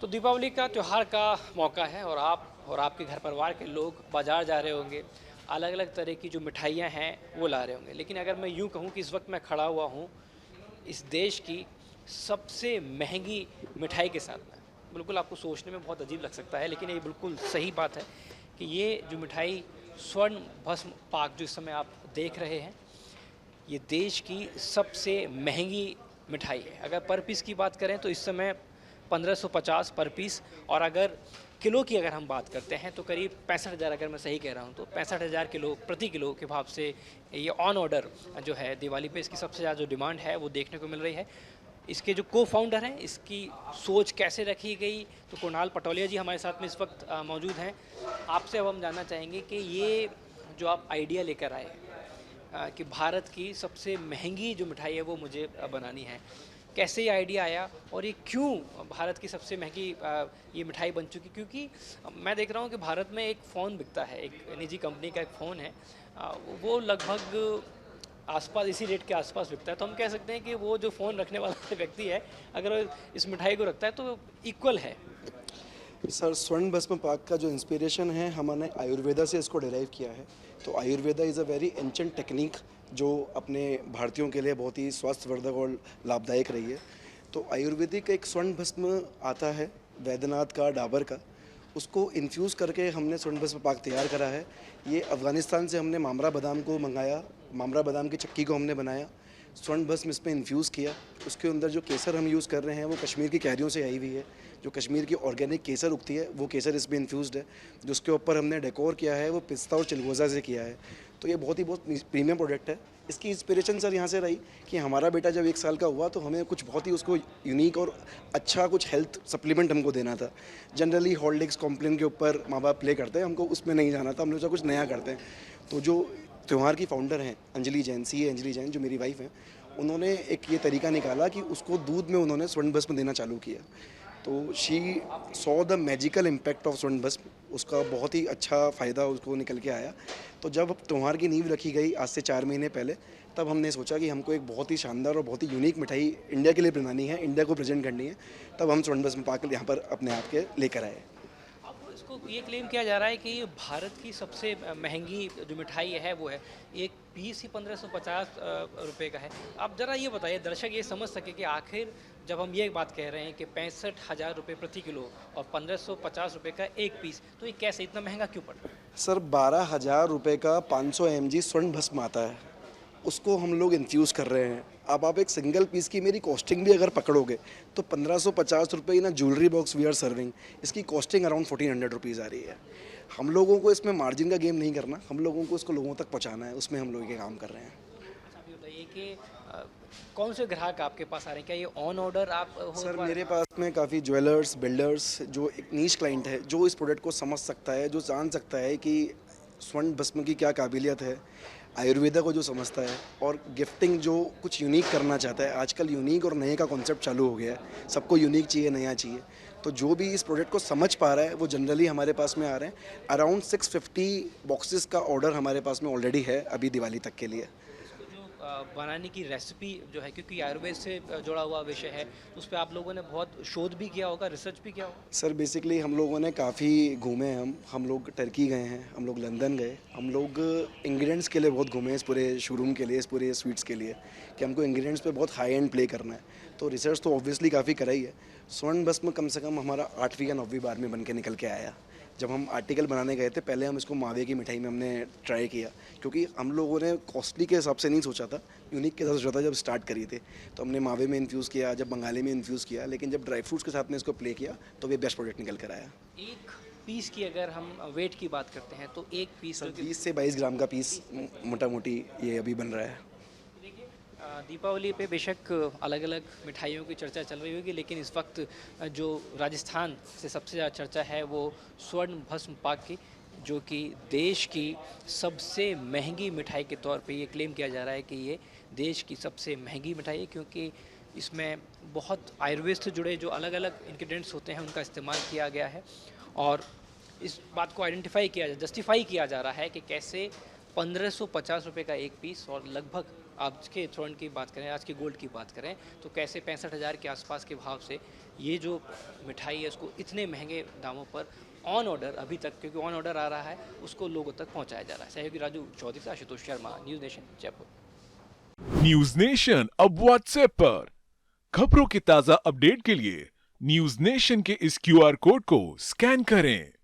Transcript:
तो दीपावली का त्योहार का मौका है और आप और आपके घर परिवार के लोग बाजार जा रहे होंगे। अलग अलग तरह की जो मिठाइयाँ हैं वो ला रहे होंगे, लेकिन अगर मैं यूँ कहूँ कि इस वक्त मैं खड़ा हुआ हूँ इस देश की सबसे महंगी मिठाई के साथ में। बिल्कुल आपको सोचने में बहुत अजीब लग सकता है, लेकिन ये बिल्कुल सही बात है कि ये जो मिठाई स्वर्ण भस्म पाक जो इस समय आप देख रहे हैं, ये देश की सबसे महंगी मिठाई है। अगर पर पीस की बात करें तो इस समय 1550 पर पीस, और अगर किलो की अगर हम बात करते हैं तो करीब 65,000, अगर मैं सही कह रहा हूँ तो 65,000 किलो प्रति किलो के भाव से ये ऑन ऑर्डर जो है दिवाली पे इसकी सबसे ज़्यादा जो डिमांड है वो देखने को मिल रही है। इसके जो को फाउंडर हैं, इसकी सोच कैसे रखी गई, तो कुणाल पटोलिया जी हमारे साथ में इस वक्त मौजूद हैं। आपसे अब हम जानना चाहेंगे कि ये जो आप आइडिया लेकर आए कि भारत की सबसे महंगी जो मिठाई है वो मुझे बनानी है, कैसे ये आइडिया आया और ये क्यों भारत की सबसे महंगी ये मिठाई बन चुकी? क्योंकि मैं देख रहा हूँ कि भारत में एक फ़ोन बिकता है, एक निजी कंपनी का एक फ़ोन है, वो लगभग आसपास इसी रेट के आसपास बिकता है। तो हम कह सकते हैं कि वो जो फ़ोन रखने वाला व्यक्ति है, अगर वो इस मिठाई को रखता है तो इक्वल है। सर, स्वर्ण भस्म पाक का जो इंस्पिरेशन है हमने आयुर्वेदा से इसको डिराइव किया है। तो Ayurveda is a very ancient technique जो अपने भारतीयों के लिए बहुत ही स्वास्थ्यवर्धक और लाभदायक रही है। तो आयुर्वेदिक एक स्वर्ण भस्म आता है वैद्यनाथ का, डाबर का, उसको इन्फ्यूज़ करके हमने स्वर्ण भस्म पाक तैयार करा है। ये अफ़गानिस्तान से हमने मामरा बादाम को मंगाया, मामरा बादाम की चक्की को हमने बनाया, स्वर्ण भस्म इसमें इन्फ्यूज़ किया। उसके अंदर जो केसर हम यूज़ कर रहे हैं वो कश्मीर की कैरियों से आई हुई है। जो कश्मीर की ऑर्गेनिक केसर उगती है वो केसर इसमें इन्फ्यूज़्ड है। जो उसके ऊपर हमने डेकोर किया है वो पिस्ता और चिलगोज़ा से किया है। तो ये बहुत प्रीमियम प्रोडक्ट है। इसकी इंस्पिरेशन सर यहाँ से रही कि हमारा बेटा जब 1 साल का हुआ तो हमें कुछ बहुत ही उसको यूनिक और अच्छा कुछ हेल्थ सप्लीमेंट हमको देना था। जनरली हॉर्लिक्स कॉम्प्लेन के ऊपर माँ बाप प्ले करते हैं, हमको उसमें नहीं जाना था, हमने सोचा कुछ नया करते हैं। तो जो त्योहार की फाउंडर हैं अंजलि जैन, सीए अंजलि जैन जो मेरी वाइफ हैं, उन्होंने एक ये तरीका निकाला कि उसको दूध में उन्होंने स्वर्ण भस्म देना चालू किया। तो she saw the magical impact of स्वर्ण भस्म, उसका बहुत ही अच्छा फ़ायदा उसको निकल के आया। तो जब त्योहार की नींव रखी गई आज से 4 महीने पहले, तब हमने सोचा कि हमको एक बहुत ही शानदार और बहुत ही यूनिक मिठाई इंडिया के लिए बनानी है, इंडिया को प्रेजेंट करनी है। तब हम स्वर्ण भस्म पाक यहाँ पर अपने आप के लेकर आए। अब इसको ये क्लेम किया जा रहा है कि ये भारत की सबसे महंगी जो मिठाई है वो है, एक पीस ही 1550 रुपये का है। आप ज़रा ये बताइए, दर्शक ये समझ सके कि आखिर जब हम ये बात कह रहे हैं कि 65,000 रुपये प्रति किलो और 1550 रुपये का एक पीस, तो ये कैसे इतना महंगा क्यों पड़ रहा है? सर, 12,000 रुपये का 500 mg स्वर्ण भस्म आता है, उसको हम लोग इन्फ्यूज़ कर रहे हैं। अब आप एक सिंगल पीस की मेरी कॉस्टिंग भी अगर पकड़ोगे तो 1550 रुपये in a jewellery box we are serving, इसकी कॉस्टिंग अराउंड 1400 रुपीज़ आ रही है। हम लोगों को इसमें मार्जिन का गेम नहीं करना, हम लोगों को इसको लोगों तक पहुंचाना है, उसमें हम लोग ये काम कर रहे हैं। अच्छा, आप ये बताइए कि कौन से ग्राहक आपके पास आ रहे हैं? क्या ये ऑन ऑर्डर आप हो सर, पा मेरे रहे पास में काफ़ी ज्वेलर्स, बिल्डर्स, जो एक नीश क्लाइंट है, जो इस प्रोडक्ट को समझ सकता है, जो जान सकता है कि स्वर्ण भस्म की क्या काबिलियत है, आयुर्वेदा को जो समझता है और गिफ्टिंग जो कुछ यूनिक करना चाहता है। आजकल यूनिक और नए का कॉन्सेप्ट चालू हो गया है, सबको यूनिक चाहिए, नया चाहिए। तो जो भी इस प्रोडक्ट को समझ पा रहा है वो जनरली हमारे पास में आ रहे हैं। अराउंड 650 बॉक्सेस का ऑर्डर हमारे पास में ऑलरेडी है अभी दिवाली तक के लिए। तो इसको जो बनाने की रेसिपी जो है, क्योंकि आयुर्वेद से जुड़ा हुआ विषय है, तो उस पे आप लोगों ने बहुत शोध भी किया होगा, रिसर्च भी किया होगा। सर, बेसिकली हम लोगों ने काफ़ी घूमे हैं, हम लोग टर्की गए हैं, हम लोग लंदन गए, हम लोग इंग्रेडिएंट्स के लिए बहुत घूमे हैं, इस पूरे शोरूम के लिए, इस पूरे स्वीट्स के लिए, कि हमको इंग्रेडिएंट्स पे बहुत हाई एंड प्ले करना है। तो रिसर्च तो ऑब्वियसली काफ़ी करा ही है। स्वर्ण भस्म कम से कम हमारा 8वीं या 9वीं बार में बन के निकल के आया। जब हम आर्टिकल बनाने गए थे, पहले हम इसको मावे की मिठाई में हमने ट्राई किया, क्योंकि हम लोगों ने कॉस्टली के हिसाब से नहीं सोचा था, यूनिक के हिसाब से सोचा था जब स्टार्ट करी थे। तो हमने मावे में इन्फ्यूज़ किया, जब बंगाली में इन्फ्यूज़ किया, लेकिन जब ड्राई फ्रूट्स के साथ में इसको प्ले किया तो ये बेस्ट प्रोडक्ट निकल कर आया। एक पीस की अगर हम वेट की बात करते हैं तो एक पीस सर, जो कि 20 से 22 ग्राम का पीस मोटा मोटी ये अभी बन रहा है। देखिए, दीपावली पे बेशक अलग अलग मिठाइयों की चर्चा चल रही होगी, लेकिन इस वक्त जो राजस्थान से सबसे ज़्यादा चर्चा है वो स्वर्ण भस्म पाक की, जो कि देश की सबसे महंगी मिठाई के तौर पे ये क्लेम किया जा रहा है कि ये देश की सबसे महंगी मिठाई है, क्योंकि इसमें बहुत आयुर्वेद से जुड़े जो अलग अलग इंग्रेडिएंट्स होते हैं उनका इस्तेमाल किया गया है। और इस बात को आइडेंटिफाई किया, जस्टिफाई किया जा रहा है कि कैसे 1550 रुपये का एक पीस और लगभग आज के स्वर्ण की बात करें, आज के गोल्ड की बात करें, तो कैसे 65,000 के आसपास के भाव से ये जो मिठाई है उसको इतने महंगे दामों पर ऑन ऑर्डर अभी तक, क्योंकि ऑन ऑर्डर आ रहा है, उसको लोगों तक पहुंचाया जा रहा है। सहयोगी राजू चौधरी से Ashutosh Sharma, news nation, Jaipur. News nation अब व्हाट्सएप पर खबरों के ताजा अपडेट के लिए न्यूज नेशन के इस क्यूआर कोड को स्कैन करें